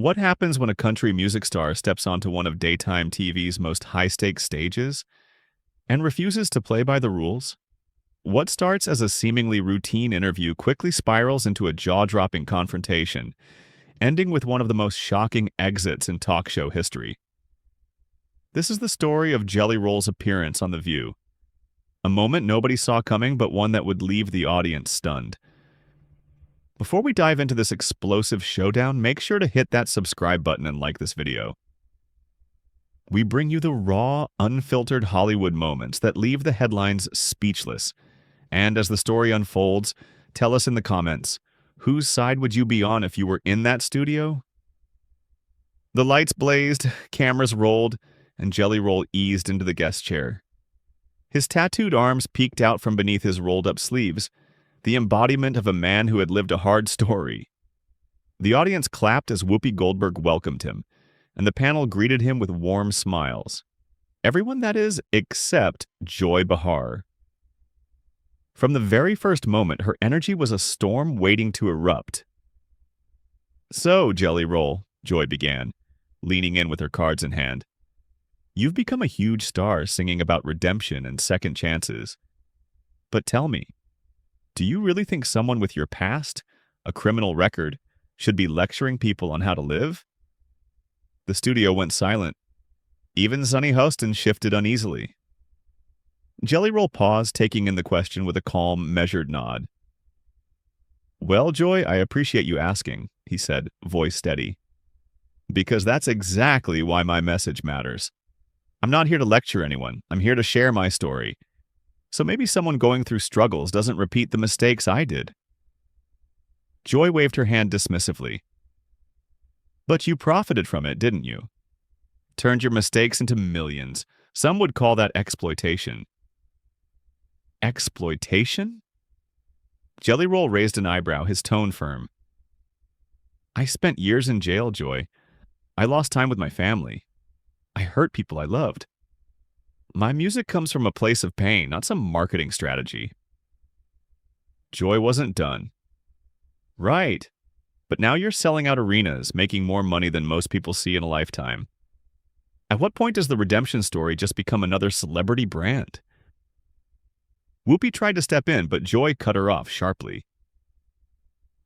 What happens when a country music star steps onto one of daytime TV's most high-stakes stages and refuses to play by the rules? What starts as a seemingly routine interview quickly spirals into a jaw-dropping confrontation, ending with one of the most shocking exits in talk show history. This is the story of Jelly Roll's appearance on The View. A moment nobody saw coming, but one that would leave the audience stunned. Before we dive into this explosive showdown, make sure to hit that subscribe button and like this video. We bring you the raw, unfiltered Hollywood moments that leave the headlines speechless. And as the story unfolds, tell us in the comments, whose side would you be on if you were in that studio? The lights blazed, cameras rolled, and Jelly Roll eased into the guest chair. His tattooed arms peeked out from beneath his rolled-up sleeves, the embodiment of a man who had lived a hard story. The audience clapped as Whoopi Goldberg welcomed him, and the panel greeted him with warm smiles. Everyone, that is, except Joy Behar. From the very first moment, her energy was a storm waiting to erupt. "So, Jelly Roll," Joy began, leaning in with her cards in hand. "You've become a huge star singing about redemption and second chances. But tell me, do you really think someone with your past, a criminal record, should be lecturing people on how to live?" The studio went silent. Even Sunny Hostin shifted uneasily. Jelly Roll paused, taking in the question with a calm, measured nod. "Well, Joy, I appreciate you asking," he said, voice steady. "Because that's exactly why my message matters. I'm not here to lecture anyone. I'm here to share my story. So maybe someone going through struggles doesn't repeat the mistakes I did." Joy waved her hand dismissively. "But you profited from it, didn't you? Turned your mistakes into millions. Some would call that exploitation." "Exploitation?" Jelly Roll raised an eyebrow, his tone firm. "I spent years in jail, Joy. I lost time with my family. I hurt people I loved. My music comes from a place of pain, not some marketing strategy." Joy wasn't done. "Right. But now you're selling out arenas, making more money than most people see in a lifetime. At what point does the redemption story just become another celebrity brand?" Whoopi tried to step in, but Joy cut her off sharply.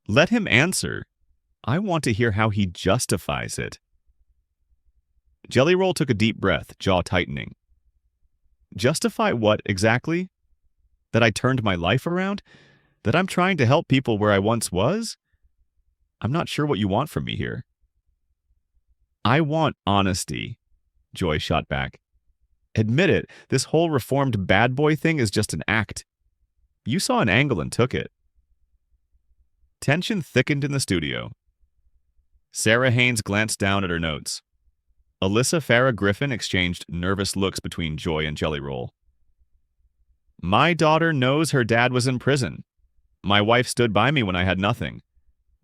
"Let him answer. I want to hear how he justifies it." Jelly Roll took a deep breath, jaw tightening. "Justify what, exactly? That I turned my life around? That I'm trying to help people where I once was? I'm not sure what you want from me here." "I want honesty," Joy shot back. "Admit it, this whole reformed bad boy thing is just an act. You saw an angle and took it." Tension thickened in the studio. Sarah Haynes glanced down at her notes. Alyssa Farah Griffin exchanged nervous looks between Joy and Jelly Roll. "My daughter knows her dad was in prison. My wife stood by me when I had nothing,"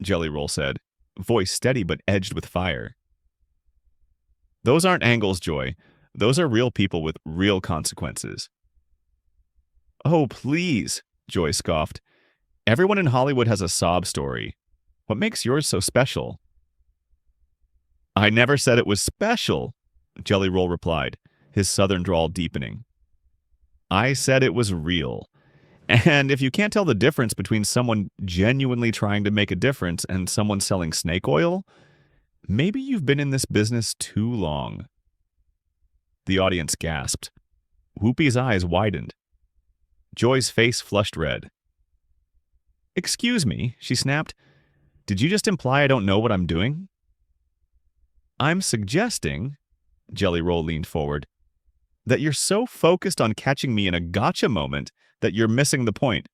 Jelly Roll said, voice steady but edged with fire. "Those aren't angles, Joy. Those are real people with real consequences." "Oh, please," Joy scoffed. "Everyone in Hollywood has a sob story. What makes yours so special?" "I never said it was special," Jelly Roll replied, his southern drawl deepening. "I said it was real. And if you can't tell the difference between someone genuinely trying to make a difference and someone selling snake oil, maybe you've been in this business too long." The audience gasped. Whoopi's eyes widened. Joy's face flushed red. "Excuse me," she snapped. "Did you just imply I don't know what I'm doing?" "I'm suggesting," Jelly Roll leaned forward, "that you're so focused on catching me in a gotcha moment that you're missing the point.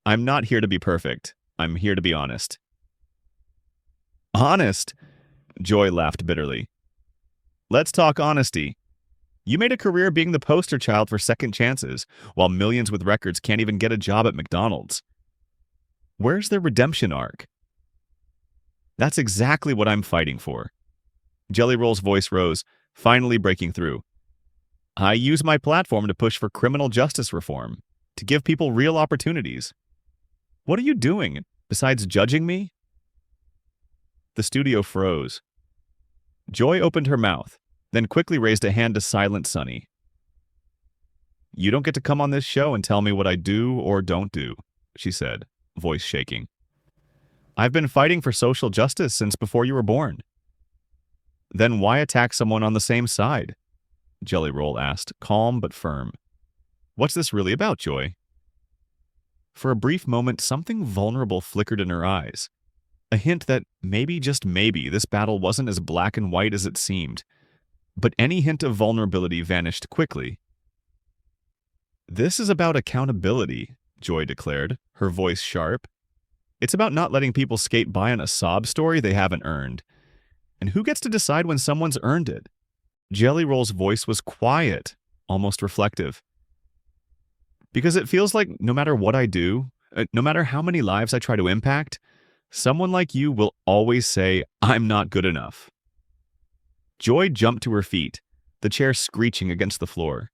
I'm not here to be perfect. I'm here to be honest." "Honest?" Joy laughed bitterly. "Let's talk honesty. You made a career being the poster child for second chances, while millions with records can't even get a job at McDonald's. Where's the redemption arc?" "That's exactly what I'm fighting for." Jelly Roll's voice rose, finally breaking through. "I use my platform to push for criminal justice reform, to give people real opportunities. What are you doing, besides judging me?" The studio froze. Joy opened her mouth, then quickly raised a hand to silence Sunny. You don't get to come on this show and tell me what I do or don't do, she said, voice shaking. I've been fighting for social justice since before you were born. Then why attack someone on the same side? Jelly Roll asked, calm but firm. What's this really about, Joy? For a brief moment, something vulnerable flickered in her eyes. A hint that maybe, just maybe, this battle wasn't as black and white as it seemed. But any hint of vulnerability vanished quickly. This is about accountability, Joy declared, her voice sharp. It's about not letting people skate by on a sob story they haven't earned. And who gets to decide when someone's earned it? Jelly Roll's voice was quiet, almost reflective. Because it feels like no matter what I do, no matter how many lives I try to impact, someone like you will always say, I'm not good enough. Joy jumped to her feet, the chair screeching against the floor.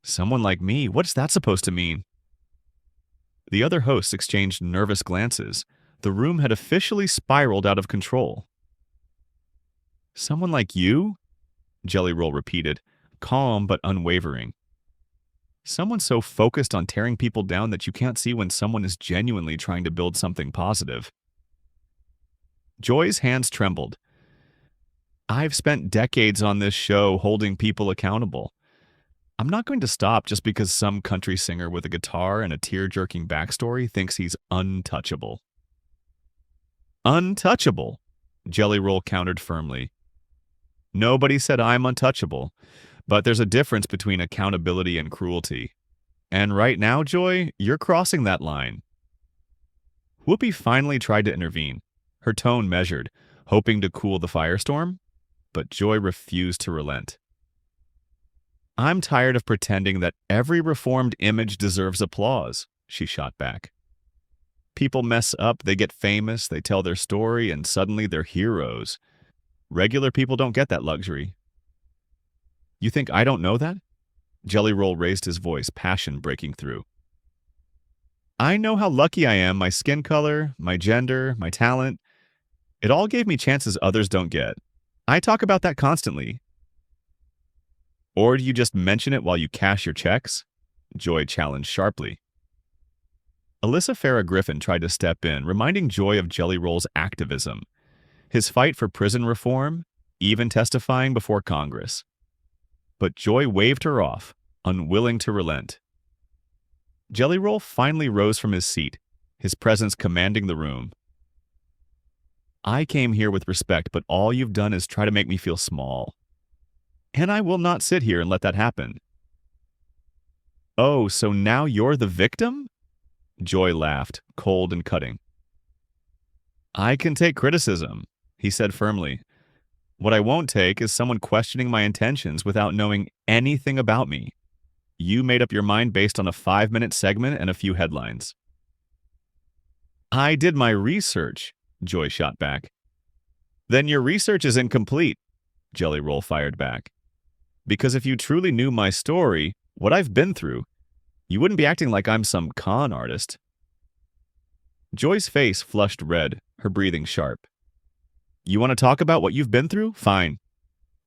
Someone like me? What's that supposed to mean? The other hosts exchanged nervous glances. The room had officially spiraled out of control. Someone like you? Jelly Roll repeated, calm but unwavering. Someone so focused on tearing people down that you can't see when someone is genuinely trying to build something positive. Joy's hands trembled. I've spent decades on this show holding people accountable. I'm not going to stop just because some country singer with a guitar and a tear-jerking backstory thinks he's untouchable. Untouchable, Jelly Roll countered firmly. Nobody said I'm untouchable, but there's a difference between accountability and cruelty. And right now, Joy, you're crossing that line. Whoopi finally tried to intervene, her tone measured, hoping to cool the firestorm, but Joy refused to relent. I'm tired of pretending that every reformed image deserves applause, she shot back. People mess up, they get famous, they tell their story, and suddenly they're heroes. Regular people don't get that luxury. You think I don't know that? Jelly Roll raised his voice, passion breaking through. I know how lucky I am, my skin color, my gender, my talent. It all gave me chances others don't get. I talk about that constantly. Or do you just mention it while you cash your checks? Joy challenged sharply. Alyssa Farrah Griffin tried to step in, reminding Joy of Jelly Roll's activism, his fight for prison reform, even testifying before Congress. But Joy waved her off, unwilling to relent. Jelly Roll finally rose from his seat, his presence commanding the room. I came here with respect, but all you've done is try to make me feel small. And I will not sit here and let that happen. Oh, so now you're the victim? Joy laughed, cold and cutting. I can take criticism, he said firmly. What I won't take is someone questioning my intentions without knowing anything about me. You made up your mind based on a 5-minute segment and a few headlines. I did my research, Joy shot back. Then your research is incomplete, Jelly Roll fired back. Because if you truly knew my story, what I've been through, you wouldn't be acting like I'm some con artist. Joy's face flushed red, her breathing sharp. You want to talk about what you've been through? Fine.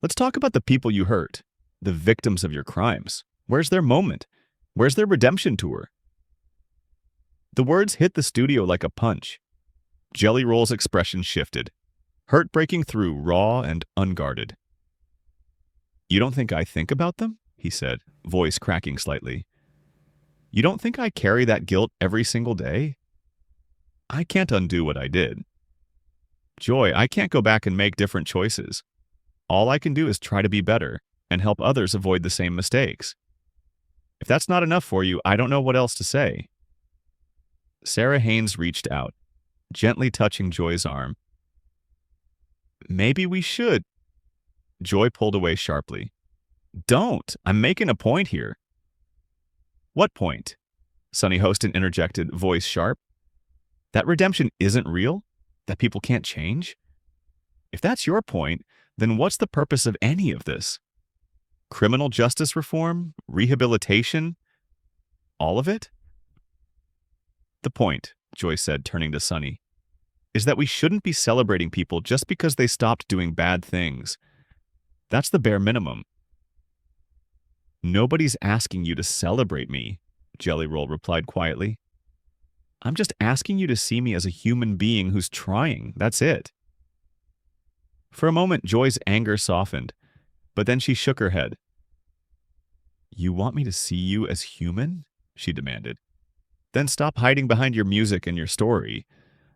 Let's talk about the people you hurt, the victims of your crimes. Where's their moment? Where's their redemption tour? The words hit the studio like a punch. Jelly Roll's expression shifted, hurt breaking through, raw and unguarded. You don't think I think about them? He said, voice cracking slightly. You don't think I carry that guilt every single day? I can't undo what I did. Joy, I can't go back and make different choices. All I can do is try to be better and help others avoid the same mistakes. If that's not enough for you, I don't know what else to say. Sarah Haynes reached out, gently touching Joy's arm. Maybe we should. Joy pulled away sharply. Don't! I'm making a point here. What point? Sunny Hostin interjected, voice sharp. That redemption isn't real? That people can't change? If that's your point, then what's the purpose of any of this? Criminal justice reform? Rehabilitation? All of it? The point, Joy said, turning to Sunny. is that we shouldn't be celebrating people just because they stopped doing bad things. That's the bare minimum. Nobody's asking you to celebrate me, Jelly Roll replied quietly. I'm just asking you to see me as a human being who's trying. That's it. For a moment, Joy's anger softened, but then she shook her head. You want me to see you as human? She demanded. Then stop hiding behind your music and your story.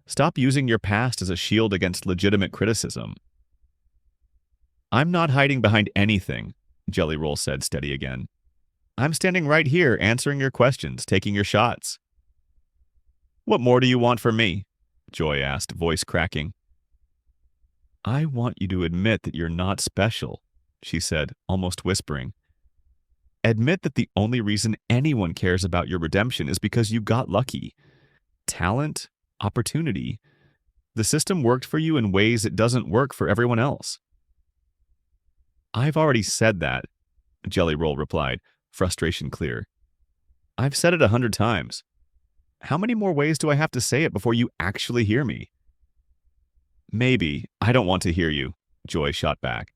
Stop using your past as a shield against legitimate criticism. I'm not hiding behind anything, Jelly Roll said, steady again. I'm standing right here answering your questions, taking your shots. What more do you want from me? Joy asked, voice cracking. I want you to admit that you're not special, she said, almost whispering. Admit that the only reason anyone cares about your redemption is because you got lucky. Talent, opportunity. The system worked for you in ways it doesn't work for everyone else. I've already said that, Jelly Roll replied, frustration clear. I've said it 100 times. How many more ways do I have to say it before you actually hear me? Maybe. I don't want to hear you, Joy shot back.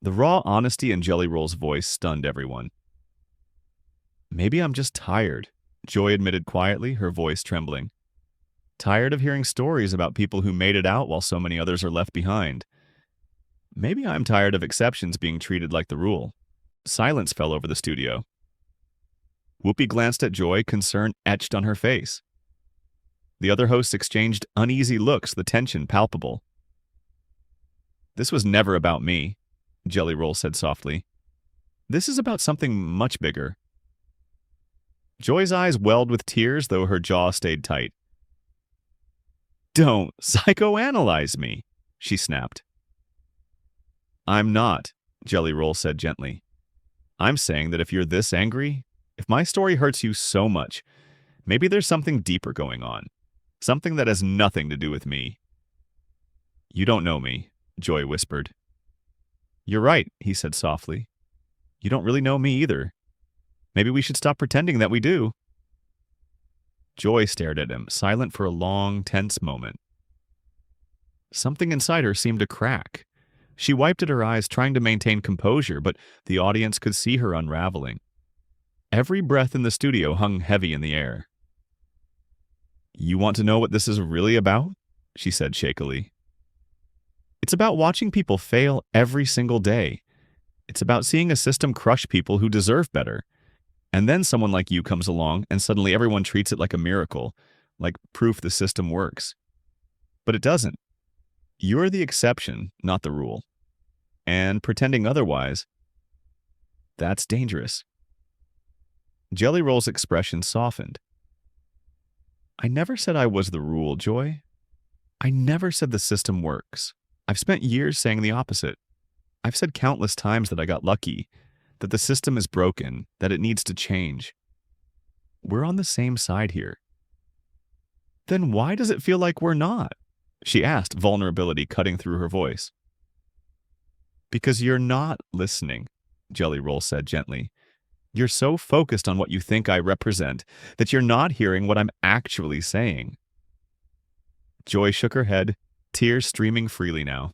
The raw honesty in Jelly Roll's voice stunned everyone. Maybe I'm just tired, Joy admitted quietly, her voice trembling. Tired of hearing stories about people who made it out while so many others are left behind. Maybe I'm tired of exceptions being treated like the rule. Silence fell over the studio. Whoopi glanced at Joy, concern etched on her face. The other hosts exchanged uneasy looks, the tension palpable. This was never about me, Jelly Roll said softly. This is about something much bigger. Joy's eyes welled with tears, though her jaw stayed tight. Don't psychoanalyze me, she snapped. I'm not, Jelly Roll said gently. I'm saying that if you're this angry, if my story hurts you so much, maybe there's something deeper going on. Something that has nothing to do with me. You don't know me, Joy whispered. You're right, he said softly. You don't really know me either. Maybe we should stop pretending that we do. Joy stared at him, silent for a long, tense moment. Something inside her seemed to crack. She wiped at her eyes, trying to maintain composure, but the audience could see her unraveling. Every breath in the studio hung heavy in the air. You want to know what this is really about? She said shakily. It's about watching people fail every single day. It's about seeing a system crush people who deserve better. And then someone like you comes along and suddenly everyone treats it like a miracle, like proof the system works. But it doesn't. You're the exception, not the rule. And pretending otherwise, that's dangerous. Jelly Roll's expression softened. I never said I was the rule, Joy. I never said the system works. I've spent years saying the opposite. I've said countless times that I got lucky, that the system is broken, that it needs to change. We're on the same side here. Then why does it feel like we're not? She asked, vulnerability cutting through her voice. Because you're not listening, Jelly Roll said gently. You're so focused on what you think I represent that you're not hearing what I'm actually saying. Joy shook her head, tears streaming freely now.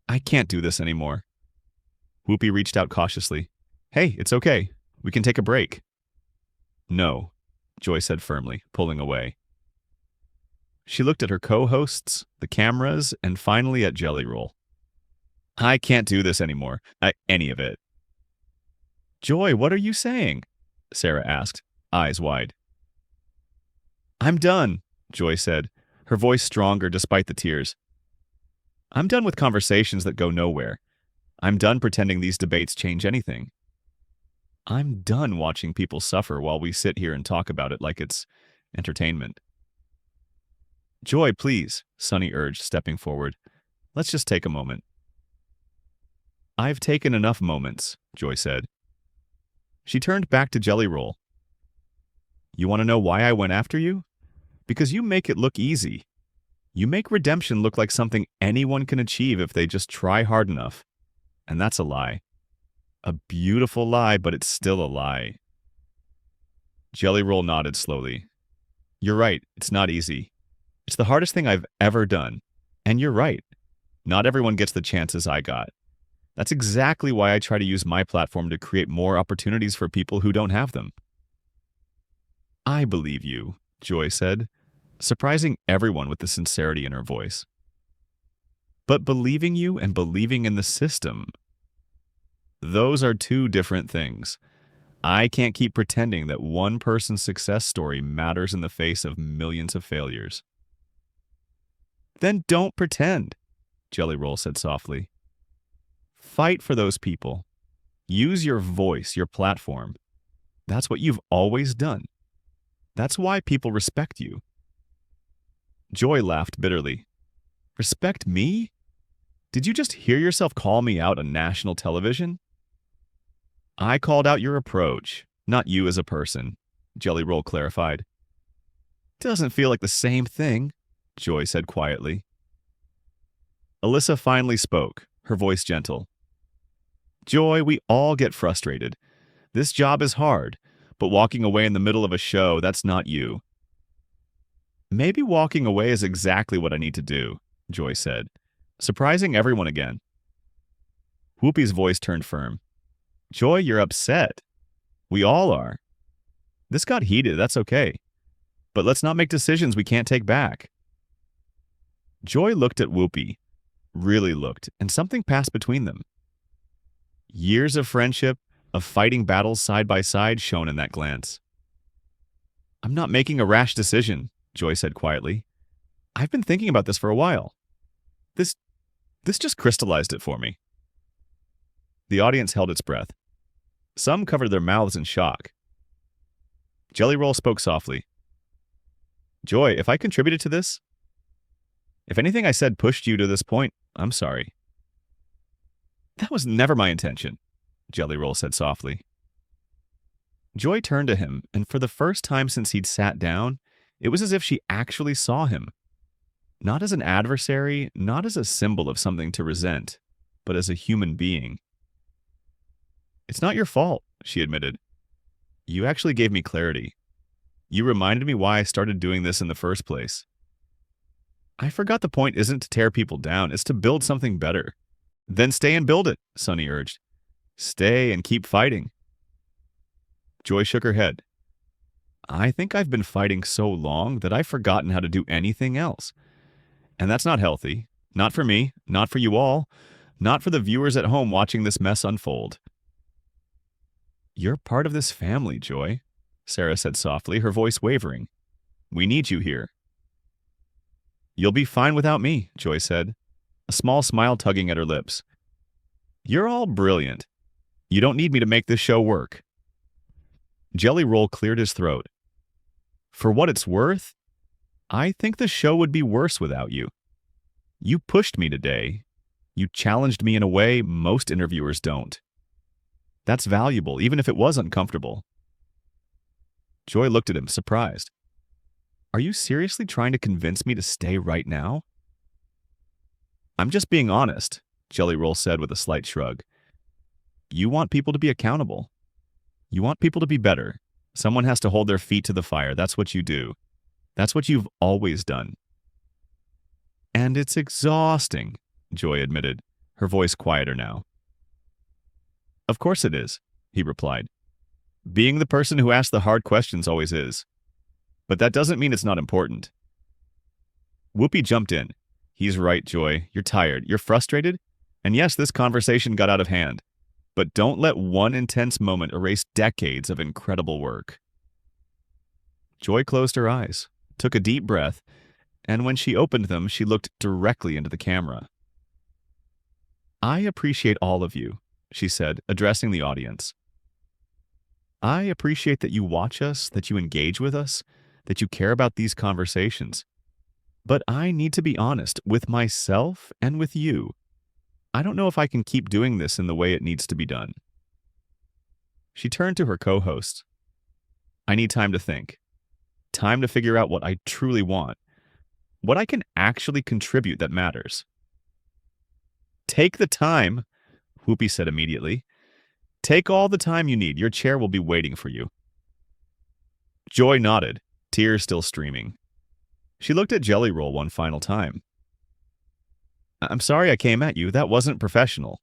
I can't do this anymore. Whoopi reached out cautiously. Hey, it's okay. We can take a break. No, Joy said firmly, pulling away. She looked at her co-hosts, the cameras, and finally at Jelly Roll. I can't do this anymore. Any of it. Joy, what are you saying? Sarah asked, eyes wide. I'm done, Joy said, her voice stronger despite the tears. I'm done with conversations that go nowhere. I'm done pretending these debates change anything. I'm done watching people suffer while we sit here and talk about it like it's entertainment. Joy, please, Sunny urged, stepping forward. Let's just take a moment. I've taken enough moments, Joy said. She turned back to Jelly Roll. You want to know why I went after you? Because you make it look easy. You make redemption look like something anyone can achieve if they just try hard enough. And that's a lie. A beautiful lie, but it's still a lie. Jelly Roll nodded slowly. You're right, it's not easy. It's the hardest thing I've ever done. And you're right. Not everyone gets the chances I got. That's exactly why I try to use my platform to create more opportunities for people who don't have them. I believe you, Joy said, surprising everyone with the sincerity in her voice. But believing you and believing in the system, those are two different things. I can't keep pretending that one person's success story matters in the face of millions of failures. Then don't pretend, Jelly Roll said softly. Fight for those people. Use your voice, your platform. That's what you've always done. That's why people respect you. Joy laughed bitterly. Respect me? Did you just hear yourself call me out on national television? I called out your approach, not you as a person, Jelly Roll clarified. Doesn't feel like the same thing, Joy said quietly. Alyssa finally spoke, her voice gentle. Joy, we all get frustrated. This job is hard, but walking away in the middle of a show, that's not you. Maybe walking away is exactly what I need to do, Joy said, surprising everyone again. Whoopi's voice turned firm. Joy, you're upset. We all are. This got heated, that's okay. But let's not make decisions we can't take back. Joy looked at Whoopi, really looked, and something passed between them. Years of friendship, of fighting battles side by side shone in that glance. I'm not making a rash decision, Joy said quietly. I've been thinking about this for a while. This just crystallized it for me. The audience held its breath. Some covered their mouths in shock. Jelly Roll spoke softly. Joy, if I contributed to this, if anything I said pushed you to this point, I'm sorry. That was never my intention, Jelly Roll said softly. Joy turned to him, and for the first time since he'd sat down, it was as if she actually saw him. Not as an adversary, not as a symbol of something to resent, but as a human being. It's not your fault, she admitted. You actually gave me clarity. You reminded me why I started doing this in the first place. I forgot the point isn't to tear people down, it's to build something better. Then stay and build it, Sunny urged. Stay and keep fighting. Joy shook her head. I think I've been fighting so long that I've forgotten how to do anything else. And that's not healthy. Not for me, not for you all, not for the viewers at home watching this mess unfold. You're part of this family, Joy, Sarah said softly, her voice wavering. We need you here. You'll be fine without me, Joy said, a small smile tugging at her lips. You're all brilliant. You don't need me to make this show work. Jelly Roll cleared his throat. For what it's worth, I think the show would be worse without you. You pushed me today. You challenged me in a way most interviewers don't. That's valuable, even if it was uncomfortable. Joy looked at him, surprised. Are you seriously trying to convince me to stay right now? I'm just being honest, Jelly Roll said with a slight shrug. You want people to be accountable. You want people to be better. Someone has to hold their feet to the fire. That's what you do. That's what you've always done. And it's exhausting, Joy admitted, her voice quieter now. Of course it is, he replied. Being the person who asks the hard questions always is. But that doesn't mean it's not important. Whoopi jumped in. He's right, Joy. You're tired. You're frustrated. And yes, this conversation got out of hand. But don't let one intense moment erase decades of incredible work. Joy closed her eyes, took a deep breath, and when she opened them, she looked directly into the camera. I appreciate all of you, she said, addressing the audience. I appreciate that you watch us, that you engage with us, that you care about these conversations. But I need to be honest with myself and with you. I don't know if I can keep doing this in the way it needs to be done. She turned to her co-host. I need time to think. Time to figure out what I truly want. What I can actually contribute that matters. Take the time, Whoopi said immediately. Take all the time you need. Your chair will be waiting for you. Joy nodded, tears still streaming. She looked at Jelly Roll one final time. I'm sorry I came at you. That wasn't professional.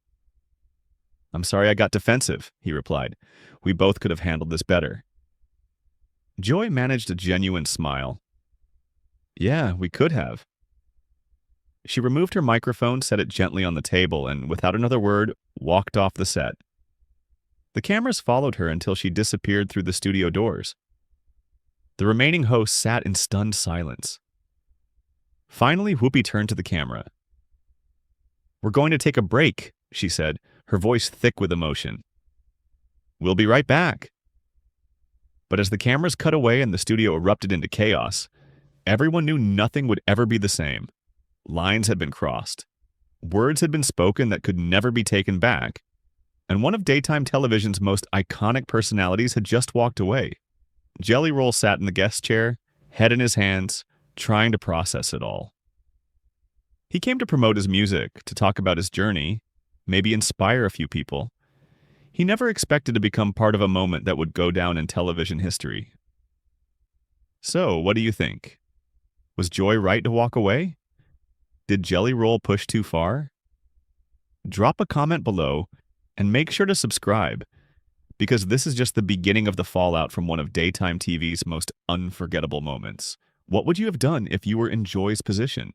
I'm sorry I got defensive, he replied. We both could have handled this better. Joy managed a genuine smile. Yeah, we could have. She removed her microphone, set it gently on the table, and without another word, walked off the set. The cameras followed her until she disappeared through the studio doors. The remaining hosts sat in stunned silence. Finally, Whoopi turned to the camera. We're going to take a break, she said, her voice thick with emotion. We'll be right back. But as the cameras cut away and the studio erupted into chaos, everyone knew nothing would ever be the same. Lines had been crossed. Words had been spoken that could never be taken back. And one of daytime television's most iconic personalities had just walked away. Jelly Roll sat in the guest chair, head in his hands, trying to process it all. He came to promote his music, to talk about his journey, maybe inspire a few people. He never expected to become part of a moment that would go down in television history. So, what do you think? Was Joy right to walk away? Did Jelly Roll push too far? Drop a comment below and make sure to subscribe, because this is just the beginning of the fallout from one of daytime TV's most unforgettable moments. What would you have done if you were in Joy's position?